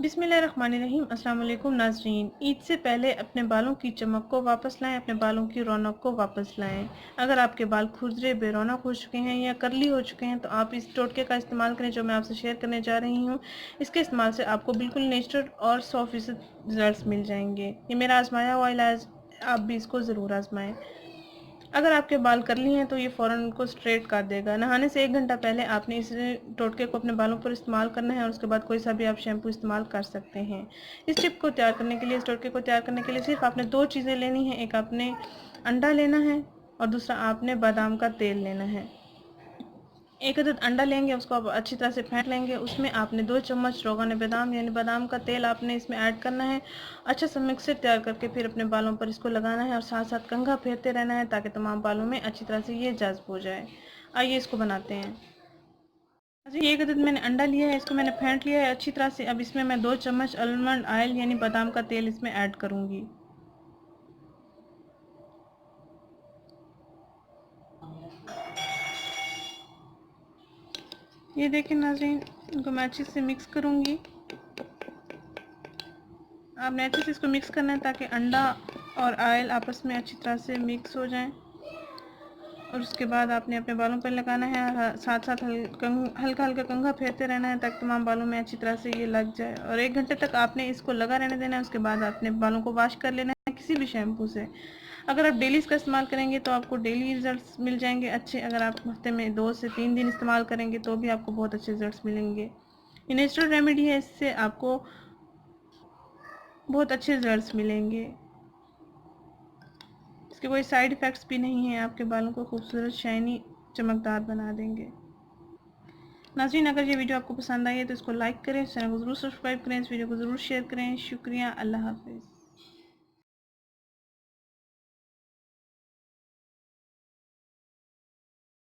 बिस्मिल्लाहिर्रहमानिर्रहीम। अस्सलाम वालेकुम नाज़रीन। ईद से पहले अपने बालों की चमक को वापस लाएं, अपने बालों की रौनक को वापस लाएं। अगर आपके बाल खुरदरे बेरौनक हो चुके हैं या करली हो चुके हैं तो आप इस टोटके का इस्तेमाल करें जो मैं आपसे शेयर करने जा रही हूँ। इसके इस्तेमाल से आपको बिल्कुल नेचुरल और 100% रिजल्ट मिल जाएंगे। ये मेरा आजमाया हुआ इलाज, आप भी इसको ज़रूर आजमाएँ। अगर आपके बाल करली हैं तो ये फ़ौरन उनको स्ट्रेट कर देगा। नहाने से 1 घंटा पहले आपने इस टोटके को अपने बालों पर इस्तेमाल करना है और उसके बाद कोई सा भी आप शैम्पू इस्तेमाल कर सकते हैं। इस टिप को तैयार करने के लिए, इस टोटके को तैयार करने के लिए सिर्फ आपने 2 चीज़ें लेनी हैं। एक आपने अंडा लेना है और दूसरा आपने बादाम का तेल लेना है। 1 अदद अंडा लेंगे, उसको आप अच्छी तरह से फेंट लेंगे। उसमें आपने 2 चम्मच रोगान बादाम यानी बादाम का तेल आपने इसमें ऐड करना है। अच्छा सा मिक्सर तैयार करके फिर अपने बालों पर इसको लगाना है और साथ साथ कंघा फेरते रहना है ताकि तमाम बालों में अच्छी तरह से ये जज्ब हो जाए। आइए इसको बनाते हैं। जी, 1 अदद मैंने अंडा लिया है, इसको मैंने फेंट लिया है अच्छी तरह से। अब इसमें मैं 2 चम्मच आलमंड ऑयल यानी बादाम का तेल इसमें ऐड करूँगी। ये देखें नाज़रीन, इनको मैं अच्छे से मिक्स करूँगी। आपने अच्छे से इसको मिक्स करना है ताकि अंडा और ऑयल आपस में अच्छी तरह से मिक्स हो जाएं। और उसके बाद आपने अपने बालों पर लगाना है, साथ साथ हल्का हल्का कंघा फेरते रहना है ताकि तमाम बालों में अच्छी तरह से ये लग जाए। और 1 घंटे तक आपने इसको लगा रहने देना है। उसके बाद आपने बालों को वॉश कर लेना है किसी भी शैम्पू से। अगर आप डेली इसका इस्तेमाल करेंगे तो आपको डेली रिजल्ट्स मिल जाएंगे अच्छे। अगर आप हफ्ते में 2 से 3 दिन इस्तेमाल करेंगे तो भी आपको बहुत अच्छे रिजल्ट्स मिलेंगे। ये नेचुरल रेमेडी है, इससे आपको बहुत अच्छे रिजल्ट्स मिलेंगे। इसके कोई साइड इफ़ेक्ट्स भी नहीं हैं, आपके बालों को खूबसूरत शाइनी चमकदार बना देंगे। नाज़रीन, अगर ये वीडियो आपको पसंद आई है तो इसको लाइक करें, चैनल को ज़रूर सब्सक्राइब करें, इस वीडियो को ज़रूर शेयर करें। शुक्रिया। अल्लाह हाफ़िज़।